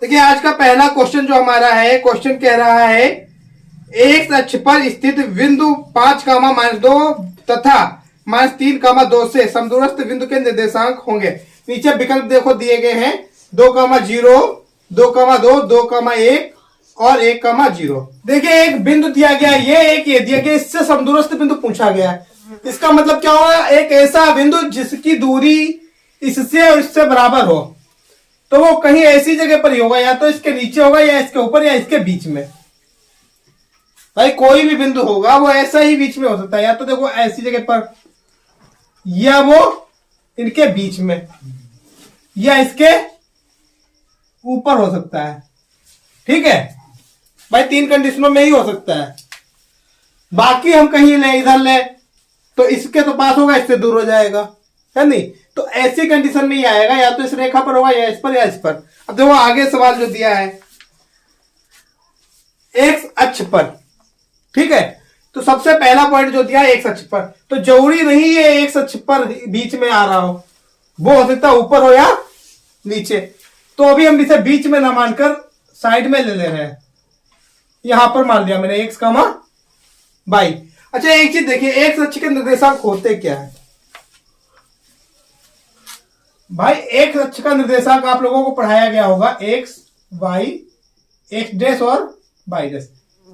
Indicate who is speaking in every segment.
Speaker 1: देखिए आज का पहला क्वेश्चन जो हमारा है, क्वेश्चन कह रहा है एक्स अक्ष पर स्थित बिंदु 5, -2 तथा -3, 2 से समदूरस्थ बिंदु के निर्देशांक होंगे। नीचे विकल्प देखो दिए गए हैं 2, 0, 2, 2, 2, 1 और 1, 0। देखिए एक बिंदु दिया गया, ये दिया गया, इससे समदूरस्थ बिंदु पूछा गया है। इसका मतलब क्या होगा, एक ऐसा बिंदु जिसकी दूरी इससे और इससे बराबर हो, तो वो कहीं ऐसी जगह पर ही होगा, या तो इसके नीचे होगा या इसके ऊपर या इसके बीच में। भाई कोई भी बिंदु होगा वो ऐसा ही बीच में हो सकता है, या तो देखो ऐसी जगह पर, या वो इनके बीच में, या इसके ऊपर हो सकता है। ठीक है भाई, 3 कंडीशनों में ही हो सकता है। बाकी हम कहीं ले, इधर ले, तो इसके तो पास होगा, इससे दूर हो जाएगा, है नहीं? तो ऐसी कंडीशन में ही आएगा, या तो इस रेखा पर होगा या इस पर या इस पर। अब देखो आगे सवाल जो दिया है एक्स अक्ष पर, ठीक है, तो सबसे पहला पॉइंट जो दिया है एक्स अक्ष पर, तो जरूरी नहीं है एक्स अक्ष पर बीच में आ रहा हो, वो हो सकता है ऊपर हो या नीचे। तो अभी हम इसे बीच में ना मानकर साइड में ले रहे हैं, यहां पर मान लिया मैंने x, y। अच्छा एक चीज देखिए, एक्स अक्ष के निर्देशांक होते क्या है भाई? एक्स अक्ष का निर्देशांक आप लोगों को पढ़ाया गया होगा, x, y, x' और y'।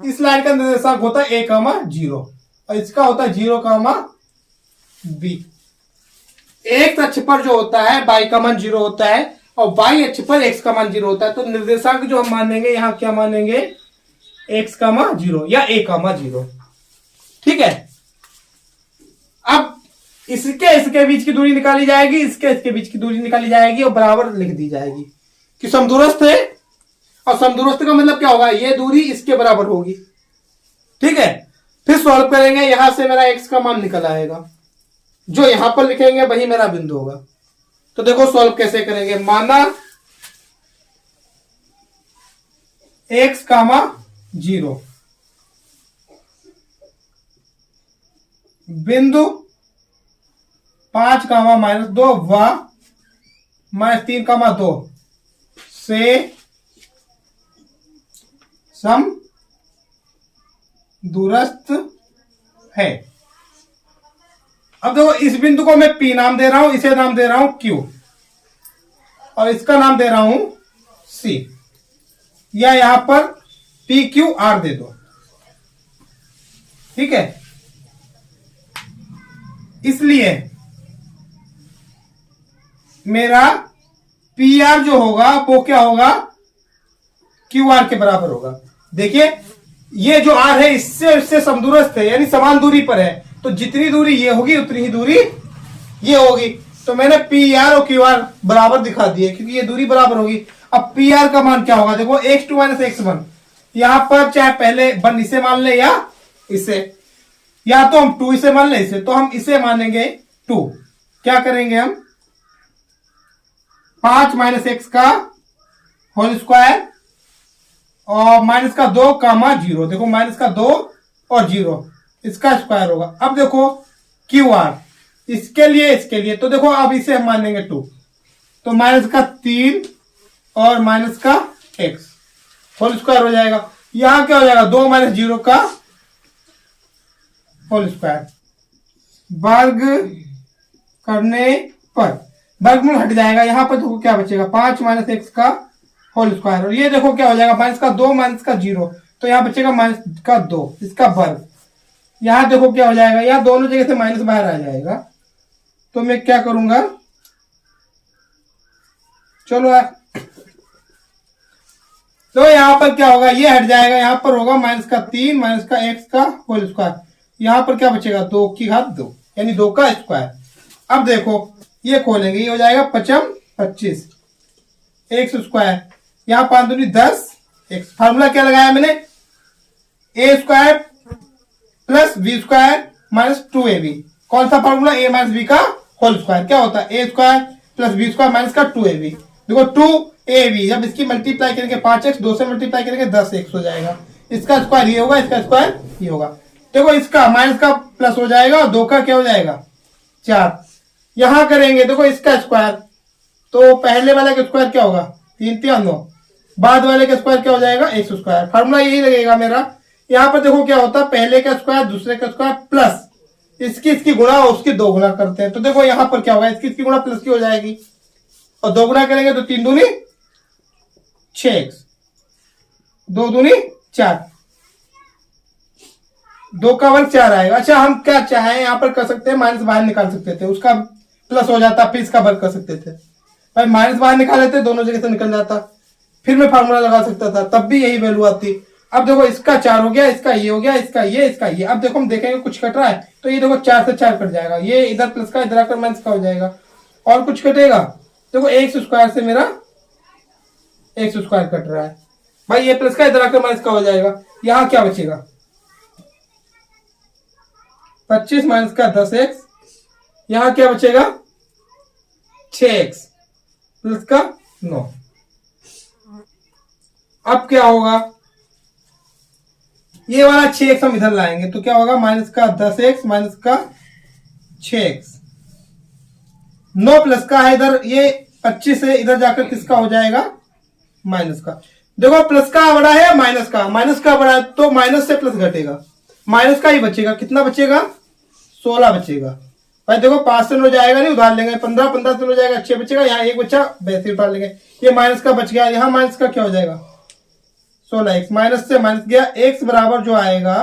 Speaker 1: इस लाइन का निर्देशांक होता है a, 0 और इसका होता है 0, b। एक्स अक्ष पर जो होता है y का मान 0 होता है और y अक्ष पर x का मान 0 होता है। तो निर्देशांक जो हम मानेंगे यहां क्या मानेंगे, x, 0 या a, 0। ठीक है, अब इसके बीच की दूरी निकाली जाएगी, इसके बीच की दूरी निकाली जाएगी और बराबर लिख दी जाएगी कि समदूरस्थ है, और समदूरस्थ का मतलब क्या होगा, ये दूरी इसके बराबर होगी। ठीक है, फिर सॉल्व करेंगे, यहां से मेरा x का मान निकल आएगा, जो यहां पर लिखेंगे वही मेरा बिंदु होगा। तो देखो सॉल्व कैसे करेंगे, माना x, 0 बिंदु 5, -2 व -3, 2 से सम दूरस्थ है। अब देखो इस बिंदु को मैं P नाम दे रहा हूं, इसे नाम दे रहा हूं Q और इसका नाम दे रहा हूं C, या यहां पर PQR दे दो। ठीक है, इसलिए मेरा PR जो होगा वो क्या होगा, QR के बराबर होगा। देखिए ये जो R है इससे समदूरस्थ है, यानी समान दूरी पर है, तो जितनी दूरी ये होगी उतनी ही दूरी ये होगी। तो मैंने PR और QR बराबर दिखा दिए क्योंकि ये दूरी बराबर होगी। अब PR का मान क्या होगा, देखो x2 - x1, यहां पर चाहे पहले 1 इसे मान ले या इसे, या तो हम 2 इसे मान ले इसे, तो हम इसे मानेंगे 2। क्या करेंगे हम, 5 - x का होल स्क्वायर और -2, 0। देखो -2 और 0 इसका स्क्वायर होगा। अब देखो QR, इसके लिए तो देखो अब इसे हम मानेंगे 2, तो -3 और -x होल स्क्वायर हो जाएगा। यहां क्या हो जाएगा, 2 - 0 का होल स्क्वायर, वर्ग करने पर वर्गमूल हट जाएगा। यहां पर देखो क्या बचेगा, 5 - x का होल स्क्वायर, और ये देखो क्या हो जाएगा, -2 -0, तो यहां बचेगा -2 इसका वर्ग। यहां देखो क्या हो जाएगा, यहां दोनों जगह से माइनस बाहर आ जाएगा, तो मैं क्या करूंगा, चलो तो यहां पर क्या होगा, ये हट जाएगा, यहां पर होगा -3 -x का होल स्क्वायर, यहां पर क्या बचेगा, 2 की घात 2 यानी 2 का स्क्वायर। अब देखो ये खोलेंगे, ये हो जाएगा 5 25 x स्क्वायर, यहां 5 दूनी 10 x। फार्मूला क्या लगाया मैंने, a square plus b square minus 2ab। कौन सा फार्मूला, a माइनस b का होल स्क्वायर, क्या होता है a square plus b square minus का 2ab। देखो 2ab, जब इसकी मल्टीप्लाई करेंगे 5x, 2 से मल्टीप्लाई करेंगे 10x हो जाएगा, इसका स्क्वायर ये होगा, इसका स्क्वायर ये होगा। देखो इसका माइनस का प्लस हो जाएगा और 2 का क्या हो जाएगा 4। यहां करेंगे देखो इसका स्क्वायर, तो पहले वाला का स्क्वायर क्या होगा, 3 3 9, बाद वाले का स्क्वायर क्या हो जाएगा, एक्स स्क्वायर। फार्मूला यही लगेगा मेरा। यहाँ पर देखो क्या होता है, पहले का स्क्वायर दूसरे का स्क्वायर प्लस इसकी गुणा और उसकी दो गुणा करते हैं। तो देखो यहाँ पर क्या होगा, इसकी गुणा प्लस की हो जाएगी और दो गुणा करेंगे तो 3 दूनी 6x, 2 दूनी 4, 2 का वर्ग 4 आएगा। अच्छा हम क्या चाहें यहाँ पर कर सकते हैं, माइनस बाहर निकाल सकते थे, उसका प्लस हो जाता, फिर इसका वर्ग कर सकते थे। भाई माइनस बाहर निकाल लेते, दोनों जगह से निकल जाता, फिर मैं फार्मूला लगा सकता था, तब भी यही वैल्यू आती। अब देखो इसका 4 हो गया, इसका ये हो गया, इसका ये। अब देखो हम देखेंगे कुछ कट रहा है तो ये देखो 4 से 4 कट जाएगा, ये इधर प्लस का इधर आकर माइनस का हो जाएगा। और कुछ कटेगा, देखो एक्स स्क्वायर से मेरा एक्स स्क्वायर कट रहा है, भाई ये प्लस का इधर आकर माइनस का हो जाएगा। यहाँ क्या बचेगा, 25 माइनस का 10x, यहाँ क्या बचेगा 6x प्लस का 9। अब क्या होगा, ये वाला 6x हम इधर लाएंगे तो क्या होगा, माइनस का 10x माइनस का 6x, 9 प्लस का है इधर, ये 25 से इधर जाकर किसका हो जाएगा, माइनस का। देखो प्लस का बड़ा है माइनस का बड़ा है, तो माइनस से प्लस घटेगा, माइनस का ही बचेगा, कितना बचेगा 16 बचेगा। भाई देखो 5 से 9 जाएगा नहीं, उधार लेंगे, 15 15 से 9 जाएगा, 6 बचेगा, यहाँ एक बच्चा वैसे उतार लेंगे, ये माइनस का बच गया, यहाँ माइनस का क्या हो जाएगा 16x, माइनस से माइनस गया, x बराबर जो आएगा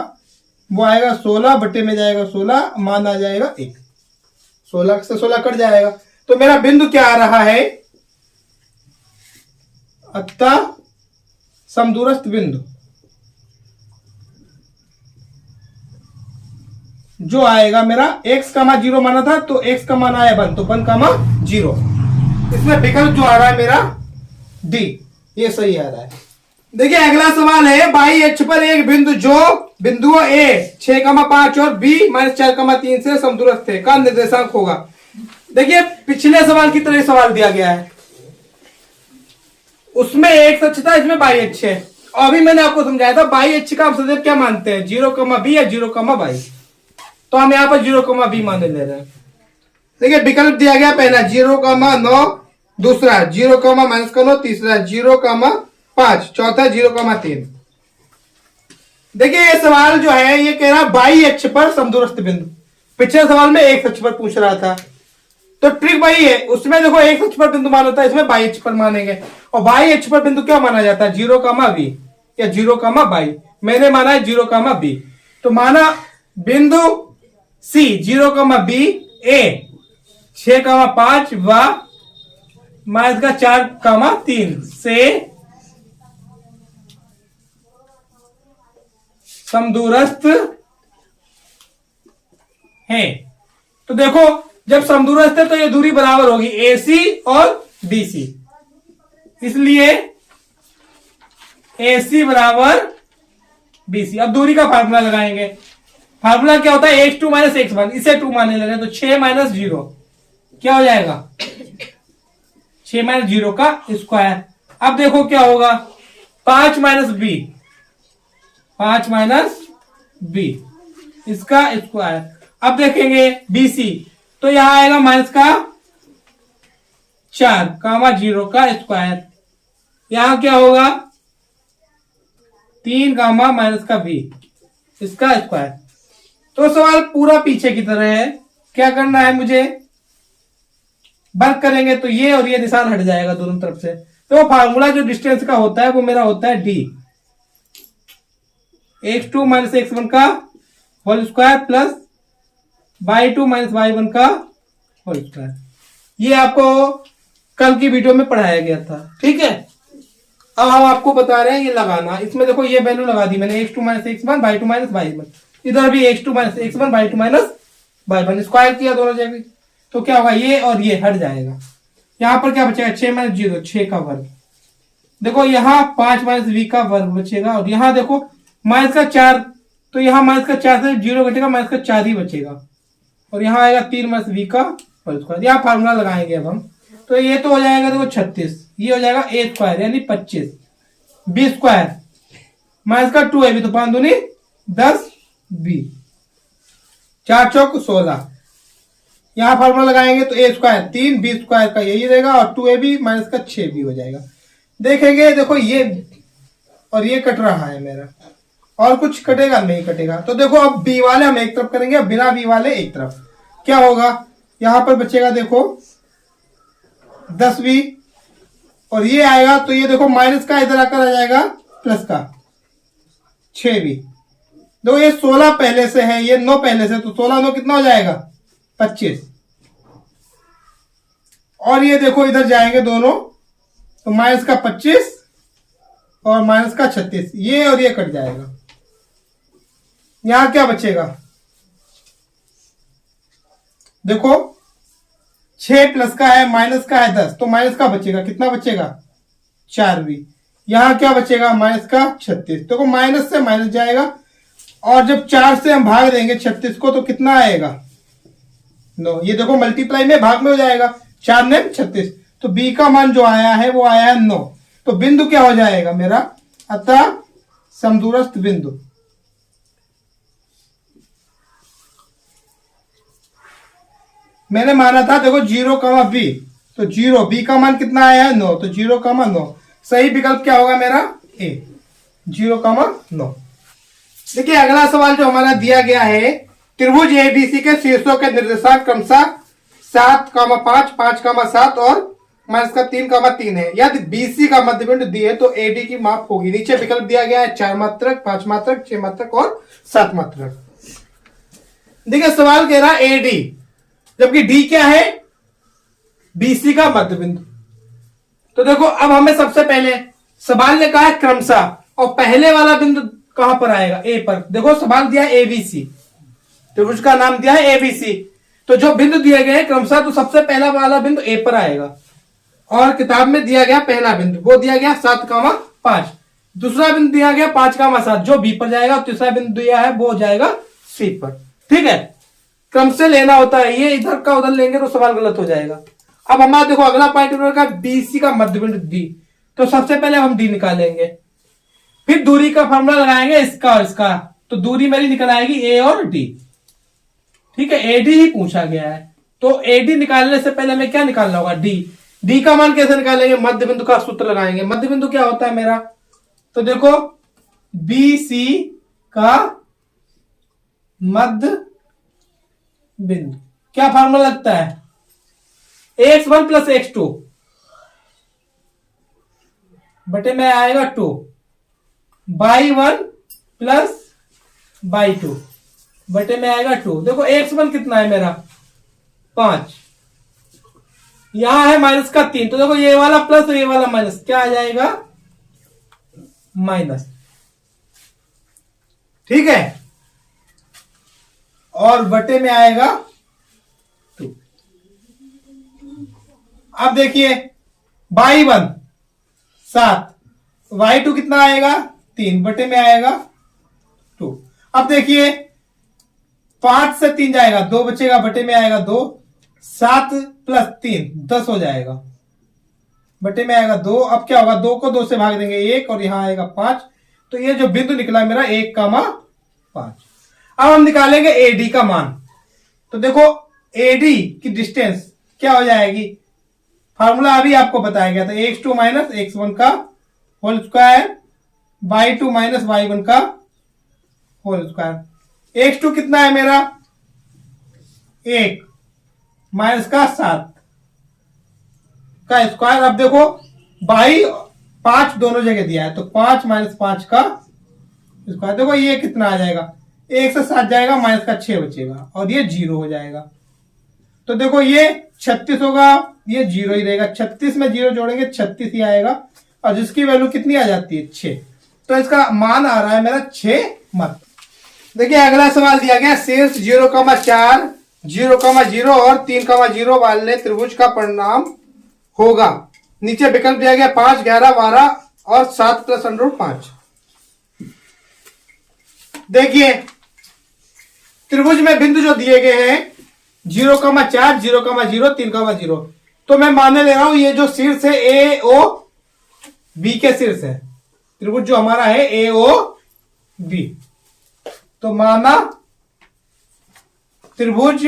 Speaker 1: वो आएगा 16 बटे में जाएगा 16, मान आ जाएगा 1, 16 से 16 कट जाएगा। तो मेरा बिंदु क्या आ रहा है, अतः समदूरस्थ बिंदु जो आएगा मेरा x का 0 माना था, तो x का मान आया 1, तो 1 का 0। इसमें विकल्प जो आ रहा है मेरा D, ये सही आ रहा है। देखिए अगला सवाल है, बाई अक्ष पर एक बिंदु जो बिंदुओं A 6,5 और B -4,3 से समदूरस्थ है का निर्देशांक होगा। देखिए पिछले सवाल की तरह सवाल दिया गया है, उसमें एक अक्ष था, इसमें बाई अक्ष है। और अभी मैंने आपको समझाया था बाई अक्ष का हम सदैव क्या मानते हैं, 0,b या 0,22, तो हम यहाँ पर 0,b मान ले रहे हैं। देखिए विकल्प दिया गया, पहला 0,9, दूसरा 0,-9, तीसरा 0,5, चौथा 0,3। देखिए ये सवाल जो है ये कह रहा बाई अक्ष पर समदूरस्थ बिंदु, पिछले सवाल में एक अक्ष पर पूछ रहा था, तो ट्रिक वही है, उसमें देखो एक अक्ष पर बिंदु मान होता है, इसमें बाई अक्ष पर मानेंगे। और बाई अक्ष पर बिंदु क्या माना जाता है, 0,b या 0,22, मैंने माना है 0,b, तो माना बिंदु C 0,b A 6,5 व माइनस का 4,3 से समदूरस्थ है। तो देखो जब समदूरस्थ है तो ये दूरी बराबर होगी AC और BC, इसलिए AC बराबर BC। अब दूरी का फार्मूला लगाएंगे, फार्मूला क्या होता है, x2 - x1, इसे 2 मानने लगे तो 6 - 0 क्या हो जाएगा, 6 - 0 का स्क्वायर। अब देखो क्या होगा, 5 - b, 5 - b इसका स्क्वायर। अब देखेंगे BC, तो यहां आएगा माइनस का 4,0 का स्क्वायर, यहां क्या होगा 3, माइनस का b इसका स्क्वायर। तो सवाल पूरा पीछे की तरह है, क्या करना है मुझे, वर्क करेंगे तो ये और ये निशान हट जाएगा दोनों तरफ से। तो फार्मूला जो डिस्टेंस का होता है वो मेरा होता है D, x2 - x1 का whole square plus y2 - y1 का होल स्क्वायर। ये आपको कल की वीडियो में पढ़ाया गया था, ठीक है। अब हम आपको बता रहे हैं ये लगाना, इसमें देखो ये वैल्यू लगा दी मैंने, x2 - x1 y2 - y1, इधर भी x2 - x1 y2 - y1 square किया दोनों जगह, तो क्या होगा ये और ये हट जाएगा। यहां पर क्या बचेगा 6 - 0 6 का वर्ग, देखो यहाँ 5 - v का वर्ग बचेगा, और यहाँ देखो माइनस का 4, तो यहाँ माइनस का 4 से 0 घटेगा, माइनस का 4 ही बचेगा, और यहाँ आएगा 3 - v का होल स्क्वायर। यहाँ फार्मूला लगाएंगे अब हम, तो ये तो हो जाएगा देखो 36, ये हो जाएगा a स्क्वायर यानी 25, b स्क्वायर माइनस का 2 है भी, तो 5 दूनी 10 b, 4 चौक 16। यहां फॉर्मूला लगाएंगे तो a स्क्वायर 3, b स्क्वायर का यही रहेगा, और 2ab माइनस का 6b हो जाएगा। देखेंगे, देखो ये और ये कट रहा है मेरा, और कुछ कटेगा नहीं कटेगा। तो देखो अब बी वाले हम एक तरफ करेंगे, बिना बी वाले एक तरफ। क्या होगा, यहां पर बचेगा देखो 10 बी, और ये आएगा तो ये देखो माइनस का इधर आकर आ जाएगा प्लस का 6 बी। देखो ये 16 पहले से है, ये 9 पहले से, तो 16 9 कितना हो जाएगा 25। और ये देखो इधर जाएंगे दोनों, तो माइनस का 25 और माइनस का 36, ये और ये कट जाएगा। यहां क्या बचेगा, देखो 6 प्लस का है, माइनस का है 10, तो माइनस का बचेगा, कितना बचेगा 4b। यहां क्या बचेगा माइनस का 36। देखो माइनस से माइनस जाएगा, और जब 4 से हम भाग देंगे 36 को तो कितना आएगा 9। ये देखो मल्टीप्लाई में भाग में हो जाएगा, 4 ने 36, तो b का मान जो आया है वो आया है 9। तो बिंदु क्या हो जाएगा मेरा, अतः समदूरस्थ बिंदु। मैंने माना था देखो 0, b, तो 0, b का मान कितना आया है 9, तो 0, 9। सही विकल्प क्या होगा मेरा ए, 0, 9। देखिए अगला सवाल जो हमारा दिया गया है, त्रिभुज एबीसी के शीर्षों के निर्देशांक क्रमशः 7, 5, 5, 7 और -3, है। यदि बीसी का मध्यबिंदु दी है तो एडी की माप होगी। नीचे विकल्प दिया गया है 4 मात्रक, 5 मात्रक, 6 मात्रक और 7 मात्रक। देखिए सवाल कह रहा है एडी, जबकि डी क्या है बीसी का मध्यबिंदु। तो देखो अब हमें सबसे पहले सवाल ने कहा है क्रमशः, और पहले वाला बिंदु कहां पर आएगा ए पर। देखो सवाल दिया है एबीसी, त्रिभुज का नाम दिया है एबीसी, तो जो बिंदु दिए गए हैं क्रमशः, तो सबसे पहला वाला बिंदु ए पर आएगा। और किताब में दिया गया पहला बिंदु वो दिया गया 7, 5, दूसरा बिंदु दिया गया 5, 7 जो बी पर जाएगा, और तीसरा बिंदु दिया है वो जाएगा सी पर। ठीक है, क्रम से लेना होता है, ये इधर का उधर लेंगे तो सवाल गलत हो जाएगा। अब हमारा देखो अगला पॉइंट का बीसी का मध्यबिंदु डी, तो सबसे पहले हम डी निकालेंगे, फिर दूरी का फॉर्मूला लगाएंगे इसका और इसका, तो दूरी मेरी निकल आएगी ए और डी। ठीक है, एडी ही पूछा गया है, तो एडी निकालने से पहले हमें क्या निकालना होगा डी। डी का मान कैसे निकालेंगे, मध्य बिंदु का सूत्र लगाएंगे। मध्य बिंदु क्या होता है मेरा, तो देखो बीसी का मध्य बिंदु क्या फार्मूला लगता है, x1 प्लस x2 बटे में आएगा 2, y1 प्लस y2 बटे में आएगा 2। देखो x1 कितना है मेरा 5, यहां है माइनस का 3, तो देखो ये वाला प्लस और ये वाला माइनस, क्या आ जाएगा माइनस। ठीक है, और बटे में आएगा 2। अब देखिए y1 7, y2 कितना आएगा 3, बटे में आएगा 2। अब देखिए 5 से 3 जाएगा, 2 बचेगा, बटे में आएगा 2, 7 प्लस 3 10 हो जाएगा, बटे में आएगा 2। अब क्या होगा, 2 को 2 से भाग देंगे 1, और यहां आएगा 5, तो ये जो बिंदु निकला मेरा 1, 5। अब हम निकालेंगे एडी का मान, तो देखो एडी की डिस्टेंस क्या हो जाएगी, फार्मूला अभी आपको बताया गया था, x2 माइनस x1 का whole square, y2 minus y1 का होल स्क्वायर। x2 कितना है मेरा 1 माइनस का 7 का स्क्वायर। अब देखो y 5 दोनों जगह दिया है, तो 5 माइनस 5 का स्क्वायर। देखो ये कितना आ जाएगा, 1 से 7 जाएगा, माइनस का 6 बचेगा, और ये 0 हो जाएगा। तो देखो ये 36 होगा, ये 0 ही रहेगा, 36 में 0 जोड़ेंगे 36 ही आएगा, और जिसकी वैल्यू कितनी आ जाती है 6, तो इसका मान आ रहा है मेरा 6 मत। देखिए अगला सवाल दिया गया, शीर्ष 0,4, 0,0 और 3,0 वाले त्रिभुज का परिणाम होगा। नीचे विकल्प दिया गया 5, 11, 12 और 7 प्लस √5। देखिए त्रिभुज में बिंदु जो दिए गए हैं 0,4, 0,0, 3,0, तो मैं मानने ले रहा हूं ये जो शीर्ष है ए ओ बी के शीर्ष है, त्रिभुज जो हमारा है ए ओ बी, तो माना त्रिभुज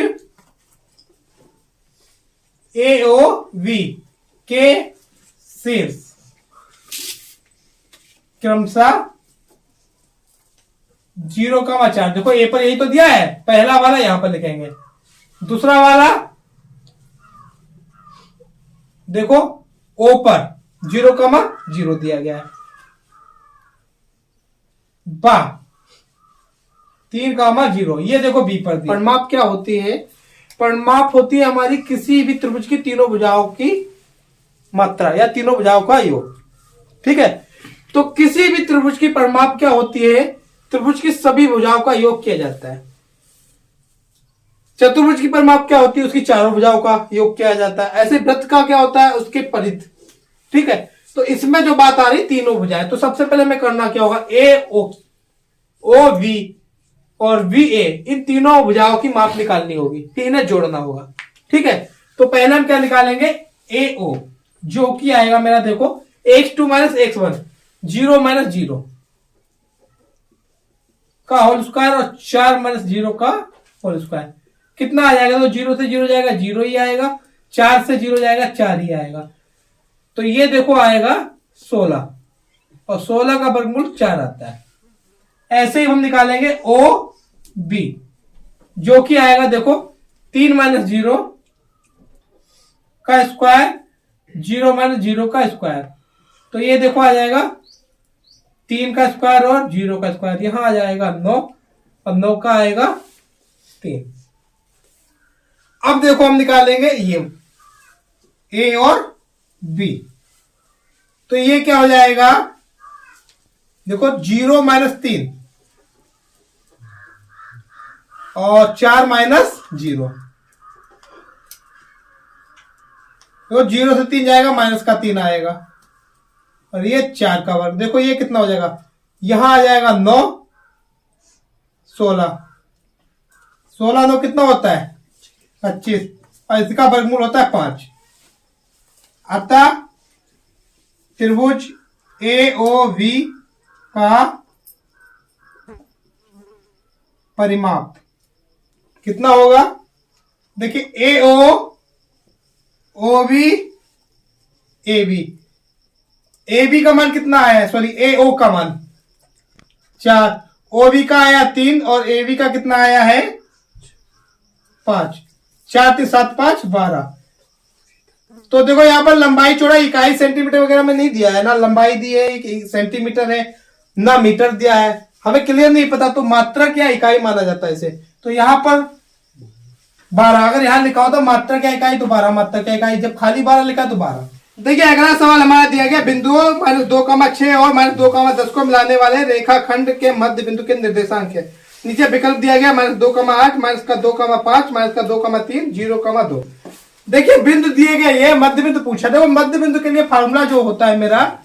Speaker 1: ए ओ बी के शीर्ष क्रमशः 0,4। देखो ए पर यही तो दिया है, पहला वाला यहां पर लिखेंगे, दूसरा वाला देखो ओ पर 0,0 दिया गया है। 3,0 ये देखो बी पर दिया। परिमाप क्या होती है? परिमाप होती है हमारी किसी भी त्रिभुज की तीनों भुजाओं की मात्रा या तीनों भुजाओं का योग। ठीक है, तो किसी भी त्रिभुज की परिमाप क्या होती है? त्रिभुज की सभी भुजाओं का योग किया जाता है। चतुर्भुज की परिमाप क्या होती है? उसकी चारों भुजाओं का योग किया जाता है। ऐसे वृत्त का क्या होता है? उसके परिध। ठीक है, तो इसमें जो बात आ रही तीनों भुजाएं, तो सबसे पहले हमें करना क्या होगा? ए ओ वी और वी ए, इन तीनों भुजाओं की माप निकालनी होगी, फिर इन्हें जोड़ना होगा। ठीक है, तो पहले हम क्या निकालेंगे? ए ओ, जो कि आएगा मेरा देखो x2 माइनस x1, 0 माइनस 0 का होल स्क्वायर और 4 माइनस 0 का होल स्क्वायर। कितना आ जाएगा? तो 0 से 0 जाएगा 0 ही आएगा, 4 से 0 जाएगा 4 ही आएगा। तो ये देखो आएगा 16 और 16 का वर्गमूल 4 आता है। ऐसे ही हम निकालेंगे ओ बी, जो कि आएगा देखो 3 माइनस 0 का स्क्वायर, 0 माइनस 0 का स्क्वायर। तो ये देखो आ जाएगा 3 का स्क्वायर और 0 का स्क्वायर, यहां आ जाएगा 9 और 9 का आएगा 3। अब देखो हम निकालेंगे ये ए और बी, तो ये क्या हो जाएगा? देखो 0 माइनस 3 और 4 माइनस 0, तो 0 से 3 जाएगा, माइनस का 3 आएगा और ये 4 का वर्ग। देखो ये कितना हो जाएगा? यहां आ जाएगा 9, 16, 16 9 कितना होता है? 25, और इसका वर्गमूल होता है 5। अतः त्रिभुज ए ओ वी का परिमाप कितना होगा? देखिए A O B A B, A B का मान कितना आया? सॉरी ए ओ का मान 4, ओ बी का आया 3 और ए बी का कितना आया है? 5। 4 3 7 5 12। तो देखो यहां पर लंबाई चौड़ाई इकाई सेंटीमीटर वगैरह में नहीं दिया है ना, लंबाई दी है सेंटीमीटर है ना मीटर दिया है, हमें क्लियर नहीं पता, तो मात्रा क्या इकाई माना जाता है इसे। तो यहां पर 12, अगर यहां लिखा हो तो मात्रा क्या इकाई तो 12 मात्रा क्या इकाई, जब खाली 12 लिखा तो 12। देखिए अगला सवाल हमारा दिया गया, बिंदुओं -2,6 और -2,10 को मिलाने वाले रेखाखंड के मध्य बिंदु के निर्देशांक है। नीचे विकल्प दिया गया -2,8, -2,5, -2,3, 0,2। देखिए बिंदु दिए गए, ये मध्य बिंदु पूछा। देखो मध्य बिंदु के लिए फार्मूला जो होता है मेरा,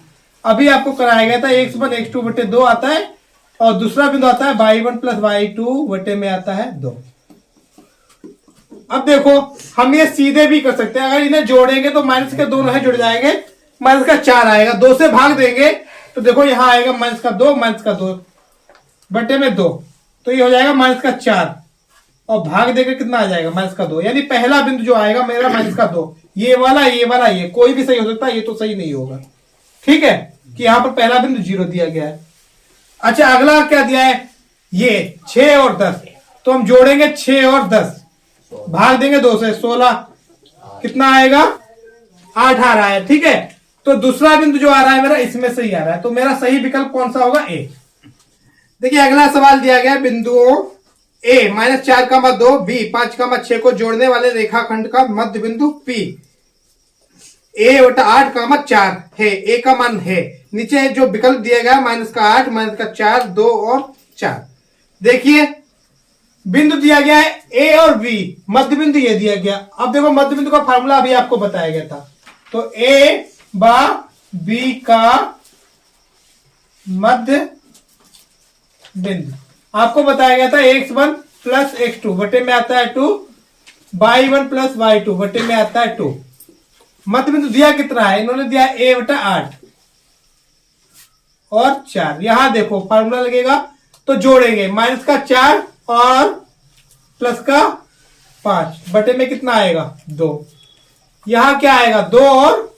Speaker 1: अभी आपको कराया गया था, x1 x2 बटे 2 आता है और दूसरा बिंदु आता है y1 प्लस y2 बटे में आता है 2। अब देखो हम ये सीधे भी कर सकते हैं, अगर इन्हें जोड़ेंगे तो माइनस के दोनों है जुड़ जाएंगे, माइनस का 4 आएगा, 2 से भाग देंगे तो देखो यहां आएगा -2 बटे में 2, तो ये हो जाएगा -4 और भाग देकर कितना आ जाएगा? -2। यानी पहला बिंदु जो आएगा मेरा -2, ये वाला ये कोई भी सही हो सकता है, ये तो सही नहीं होगा। ठीक है, कि यहां पर पहला बिंदु 0 दिया गया है। अच्छा अगला क्या दिया है? ये 6 और 10, तो हम जोड़ेंगे 6 और 10, भाग देंगे 2 से, 16 कितना आएगा? 8 आ रहा है। ठीक है, तो दूसरा बिंदु जो आ रहा है मेरा इसमें से ही आ रहा है, तो मेरा सही विकल्प कौन सा होगा? ए। देखिए अगला सवाल दिया गया, बिंदुओं ए -4,2 बी 5,6 को जोड़ने वाले रेखाखंड का मध्य बिंदु पी a/8,4 है, ए का मान है। नीचे जो विकल्प दिया गया -8, -4, 2 और 4। देखिए बिंदु दिया गया है ए और बी, मध्य बिंदु ये दिया गया। अब देखो मध्य बिंदु का फार्मूला अभी आपको बताया गया था, तो ए बा बी का मध्य बिंदु आपको बताया गया था x1 प्लस x2 बटे में आता है 2, y1 प्लस y2 बटे में आता है 2। मध्य बिंदु दिया कितना है? इन्होंने दिया a/8 और 4। यहां देखो फार्मूला लगेगा तो जोड़ेंगे, माइनस का 4 और प्लस का 5 बटे में कितना आएगा? 2। यहां क्या आएगा? 2 और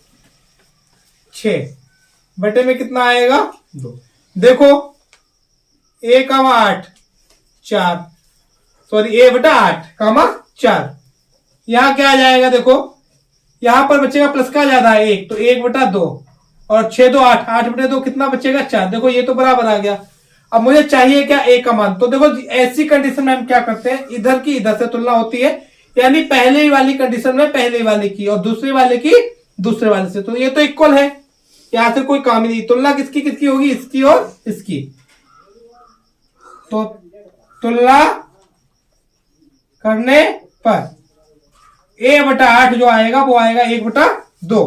Speaker 1: 6 बटे में कितना आएगा? 2। देखो a कामा 8 4, सॉरी a बटा 8 कामा 4, यहां क्या आ जाएगा देखो, यहां पर बचेगा प्लस का ज्यादा है 1, तो 1 बटा 2 और 6 2 8, 8 बटे 2 कितना बचेगा 4। देखो ये तो बराबर आ गया। अब मुझे चाहिए क्या a का मान, तो देखो ऐसी कंडीशन में हम क्या करते हैं, इधर की इधर से तुलना होती है, यानी पहले वाली कंडीशन में पहले वाले की और दूसरे वाले की दूसरे वाले से, तो ये तो इक्वल है, यहां से कोई काम ही नहीं। तुलना किसकी किसकी होगी, इसकी और इसकी, तो तुलना करने पर a बटा 8 जो आएगा वो आएगा 1 बटा 2।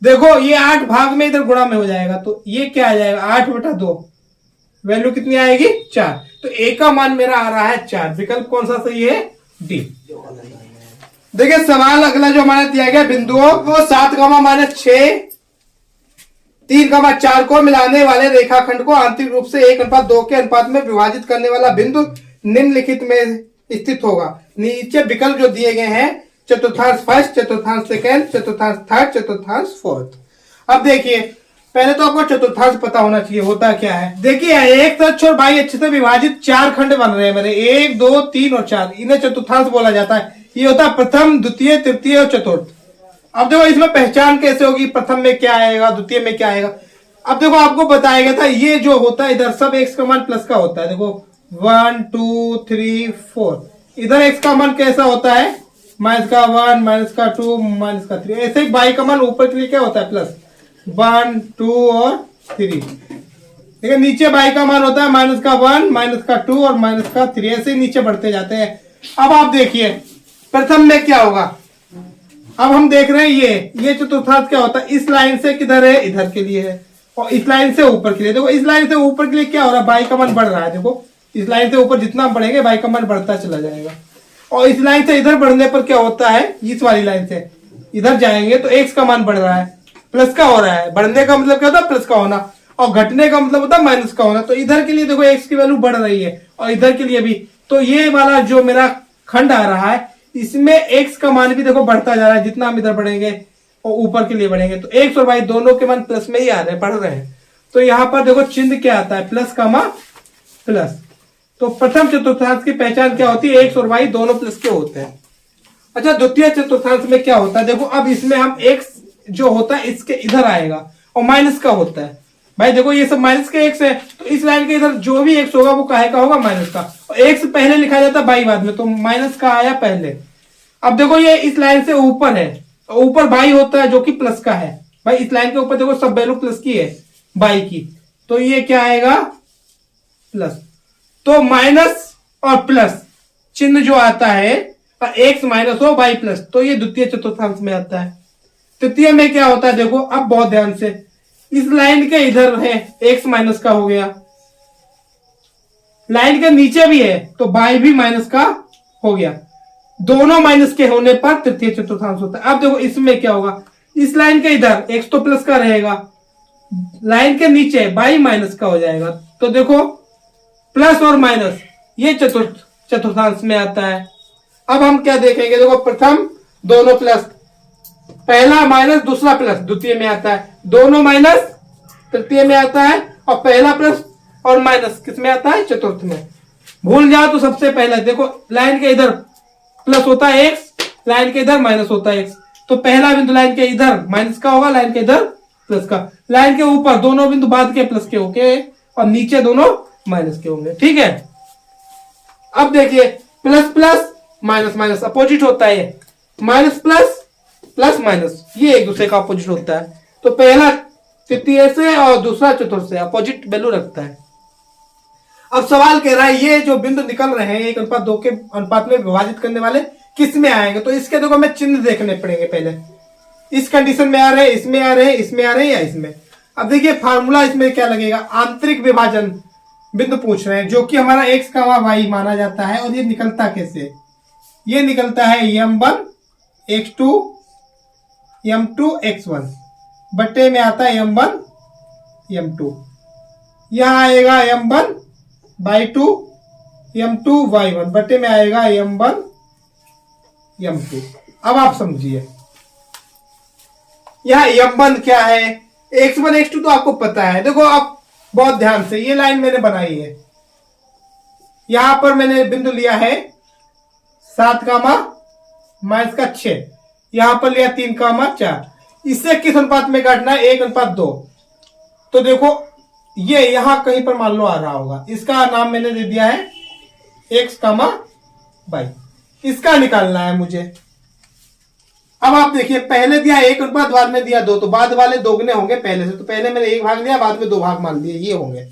Speaker 1: देखो ये 8 भाग में इधर गुणा में हो जाएगा, तो ये क्या आ जाएगा 8 बटा 2, वैल्यू कितनी आएगी 4। तो a का मान मेरा आ रहा है 4। विकल्प कौन सा सही है, डी। देखिए सवाल अगला जो हमारा दिया गया बिंदुओं वो 7 -6 3,4 को मिलाने वाले रेखाखंड को आंतरिक रूप से 1:2 के अनुपात में विभाजित करने वाला बिंदु निम्नलिखित में स्थित होगा। नीचे विकल्प जो दिए गए हैं, चतुर्थांश फर्स्ट, चतुर्थांश सेकेंड, चतुर्थांश थर्ड, चतुर्थांश फोर्थ। अब देखिए पहले तो आपको चतुर्थांश पता होना चाहिए होता क्या है। देखिए एक तक्ष और बाई अच्छे से विभाजित 4 खंड बन रहे हैं मेरे, 1 2 3 और 4, इन्हें चतुर्थांश बोला जाता है। ये होता है प्रथम, द्वितीय, तृतीय और चतुर्थ। अब देखो इसमें पहचान कैसे होगी, प्रथम में क्या आएगा, द्वितीय में क्या आएगा। अब देखो आपको बताया गया था ये जो होता है इधर सब x का मान प्लस का होता है। देखो 1 2 3 4, इधर x का मान कैसा होता है, माइनस का 1 माइनस का 2 माइनस का 3। ऐसे ही बाई का मान ऊपर के लिए क्या होता है प्लस 1 2 और 3। देखिए नीचे बाई का मान होता है माइनस का 1 माइनस का 2 और माइनस का 3, ऐसे ही नीचे बढ़ते जाते हैं। अब आप देखिए प्रथम में क्या होगा, अब हम देख रहे हैं ये चतुर्थांश क्या होता है, इस लाइन से किधर है, इधर के लिए है, और इस लाइन से ऊपर के लिए। देखो इस लाइन से ऊपर के लिए क्या हो रहा है, बाई का मान बढ़ रहा है। देखो इस लाइन से ऊपर जितना बढ़ेंगे बाई का मान बढ़ता चला जाएगा, और इस लाइन से इधर बढ़ने पर क्या होता है, इस वाली लाइन से इधर जाएंगे तो एक्स का मान बढ़ रहा है, प्लस का हो रहा है। बढ़ने का मतलब क्या होता है, प्लस का होना, और घटने का मतलब होता है माइनस का होना। तो इधर के लिए देखो एक्स की वैल्यू बढ़ रही है और इधर के लिए भी। तो ये वाला जो मेरा खंड आ रहा है इसमें एक्स का मान भी देखो बढ़ता जा रहा है, जितना हम इधर बढ़ेंगे और ऊपर के लिए बढ़ेंगे तो एक्स और वाई दोनों के मान प्लस में ही आ रहे हैं, बढ़ रहे हैं। तो यहाँ पर देखो चिन्ह क्या आता है, प्लस का मान प्लस। तो प्रथम चतुर्थांश की पहचान क्या होती है, एक्स और वाई दोनों प्लस के होते हैं। अच्छा द्वितीय चतुर्थांश में क्या होता है, देखो अब इसमें हम एक्स जो होता है इसके इधर आएगा और माइनस का होता है। भाई देखो ये सब माइनस के एक्स है, तो इस लाइन के इधर जो भी एक्स होगा वो काहे का होगा, माइनस का। और एक्स पहले लिखा जाता है बाई बाद में, तो माइनस का आया पहले। अब देखो ये इस लाइन से ऊपर है, ऊपर बाई होता है जो कि प्लस का है। भाई इस लाइन के ऊपर देखो सब वैल्यू प्लस की है, बाई की, तो ये क्या आएगा प्लस। तो माइनस और प्लस चिन्ह जो आता है, एक्स माइनस हो बाई प्लस, तो ये द्वितीय चतुर्थांश में आता है। तृतीय में क्या होता है, देखो अब बहुत ध्यान से, इस लाइन के इधर है एक्स माइनस का हो गया, लाइन के नीचे भी है तो बाई भी माइनस का हो गया, दोनों माइनस के होने पर तृतीय चतुर्थांश होता है। अब देखो इसमें क्या होगा, इस लाइन के इधर एक्स तो प्लस का रहेगा, लाइन के नीचे बाई माइनस का हो जाएगा। तो देखो प्लस और माइनस ये चतुर्थांश में आता है। अब हम क्या देखेंगे, देखो प्रथम दोनों प्लस, पहला माइनस दूसरा प्लस द्वितीय में आता है, दोनों माइनस तृतीय में आता है, और पहला प्लस और माइनस किस में आता है, चतुर्थ में। भूल जाओ तो सबसे पहले देखो लाइन के इधर प्लस होता है एक्स, लाइन के इधर माइनस होता है एक्स, तो पहला बिंदु लाइन के इधर माइनस का होगा, लाइन के इधर प्लस का। लाइन के ऊपर दोनों बिंदु बाद के प्लस के होंगे और नीचे दोनों माइनस के होंगे, ठीक है। अब देखिए plus plus minus minus opposite होता है, माइनस प्लस प्लस माइनस ये एक दूसरे का अपोजिट होता है। तो पहला तृतीय से और दूसरा चतुर्थ से अपोजिट वैल्यू रखता है। अब सवाल कह रहा है ये जो बिंदु निकल रहे हैं 1:2 के अनुपात में विभाजित करने वाले किस में आएंगे, तो इसके देखो हमें चिन्ह देखने पड़ेंगे पहले, इस कंडीशन में आ रहे हैं, इसमें आ रहे हैं, इसमें आ रहे हैं या इसमें। अब देखिए फार्मूला इसमें क्या लगेगा, आंतरिक विभाजन बिंदु पूछ रहे हैं जो कि हमारा एक्स का वाई माना जाता है। और ये निकलता कैसे, ये निकलता है m1 x2 m2 x1 बट्टे में आता है m1 m2, यहां आएगा m1 बाई 2 m2 y1 बट्टे में आएगा m1 m2। अब आप समझिए यहां m1 क्या है, x1 x2 तो आपको पता है। देखो आप बहुत ध्यान से, ये लाइन मैंने बनाई है। यहां पर मैंने बिंदु लिया है 7 कामा माइनस का 6, यहां पर लिया 3 कामा 4। इससे किस अनुपात में काटना है? 1:2। तो देखो ये यहां कहीं पर मान लो आ रहा होगा, इसका नाम मैंने दे दिया है x कामा y। इसका निकालना है मुझे। अब आप देखिए, पहले दिया 1:2, बाद में दिया 2, तो बाद वाले दोगुने होंगे पहले से, तो पहले मैंने 1 भाग लिया, बाद में 2 भाग मान लिए, ये होंगे।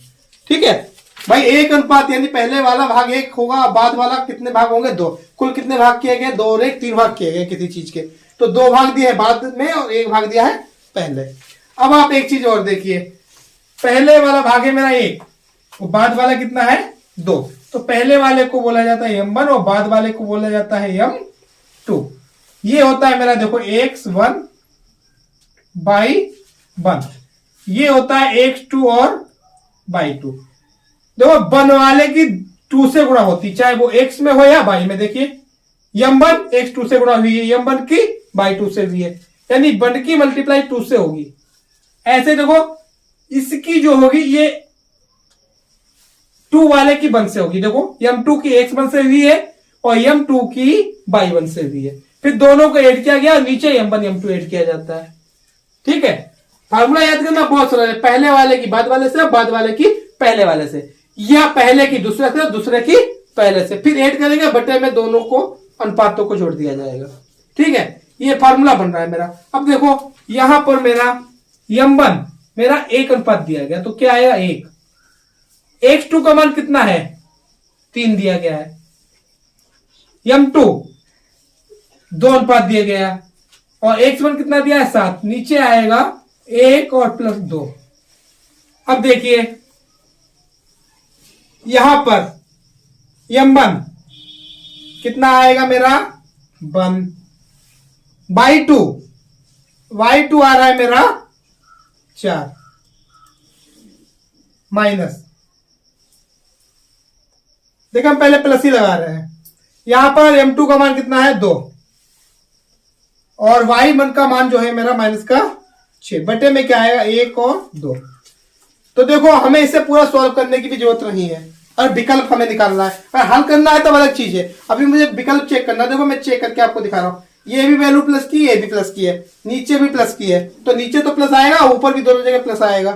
Speaker 1: ठीक है भाई, 1:, यानी पहले वाला भाग 1 होगा, बाद वाला कितने भाग होंगे? 2। कुल कितने भाग किए गए? 2 और 1, 3 भाग किए गए किसी चीज के। तो 2 भाग दिए है बाद में और 1 भाग दिया है पहले। अब आप एक चीज और देखिए, पहले वाला भाग है मेरा 1 और बाद वाला कितना है? 2। तो पहले वाले को बोला जाता है m1 और बाद वाले को बोला जाता है m2। ये होता है मेरा, देखो x1/1, ये होता है x2 और y2। देखो वन वाले की 2 से गुणा होती, चाहे वो x में हो या y में। देखिए m1 x2 से गुणा हुई है, m1 की y2 से हुई है, यानी 1 की मल्टीप्लाई 2 से होगी। ऐसे देखो इसकी जो होगी ये 2 वाले की 1 से होगी। देखो m2 की x1 से हुई है और m2 की y1 से हुई है, फिर दोनों को ऐड किया गया, नीचे m1 m2 ऐड किया जाता है। ठीक है, फार्मूला याद करना बहुत सरल है, पहले वाले की बाद वाले से, बाद वाले की पहले वाले से, या पहले की दूसरे से, दूसरे की पहले से, फिर ऐड करेंगे, बटे में दोनों को अनुपातों को जोड़ दिया जाएगा। ठीक है, ये फार्मूला बन रहा है मेरा। अब देखो यहां पर मेरा m1 मेरा 1 दिया गया, तो क्या आएगा? 1। x2 का मान कितना है? 3 दिया गया है। m2 2 दिया गया और x1 कितना दिया है? 7। नीचे आएगा 1 और +2। अब देखिए यहां पर m1 कितना आएगा मेरा? 1 y2 आ रहा है मेरा 4 माइनस, देखो हम पहले प्लस ही लगा रहे हैं। यहां पर m2 का मान कितना है? 2 और y1 का मान जो है मेरा माइनस का 6, बटे में क्या आएगा? 1 और 2। तो देखो हमें इसे पूरा सॉल्व करने की भी जरूरत नहीं है, और विकल्प हमें निकालना है। और हल करना है तो अलग चीज है, अभी मुझे विकल्प चेक करना है। देखो मैं चेक करके आपको दिखा रहा हूं, ये भी वैल्यू प्लस की, ये भी प्लस की है, नीचे भी प्लस की है, तो नीचे तो प्लस आएगा, ऊपर भी दोनों जगह प्लस आएगा,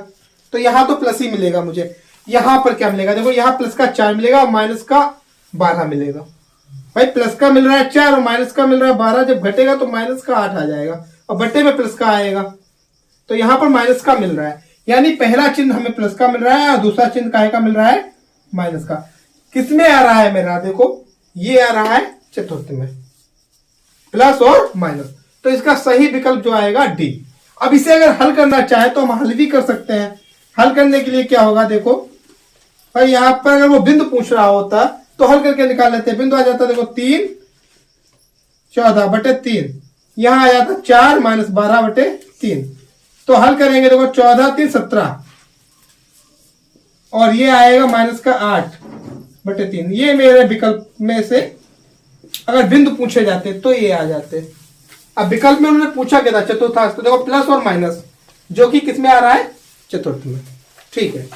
Speaker 1: तो यहां तो प्लस ही मिलेगा मुझे। यहां पर क्या मिलेगा? देखो यहां प्लस का 4 मिलेगा और माइनस का 12 मिलेगा। भाई प्लस का मिल रहा है 4 और माइनस का मिल रहा है 12, जब घटेगा तो माइनस का 8 आ जाएगा और बट्टे में प्लस का आएगा, तो यहां पर माइनस का मिल रहा है, यानी पहला चिन्ह हमें प्लस का मिल रहा है और दूसरा चिन्ह काहे का मिल रहा है? माइनस का। किसमें आ रहा है मेरा? देखो ये आ रहा है चतुर्थ में, प्लस और माइनस, तो इसका सही विकल्प जो आएगा डी। अब इसे अगर हल करना चाहे तो हम हल भी कर सकते हैं। हल करने के लिए क्या होगा? देखो भाई यहां पर अगर वो बिंदु पूछ रहा होता तो हल करके निकाल लेते हैं। बिंदु आ जाता, देखो 3 14 बटे 3, यहां आ जाता 4 माइनस 12 बटे 3, तो हल करेंगे। देखो 14 3 17 और ये आएगा माइनस का 8 बटे 3। ये मेरे विकल्प में से अगर बिंदु पूछे जाते तो ये आ जाते। अब विकल्प में उन्होंने पूछा क्या था? चतुर्थांश, तो देखो प्लस और माइनस, जो कि किसमें आ रहा है? चतुर्थ में। ठीक है।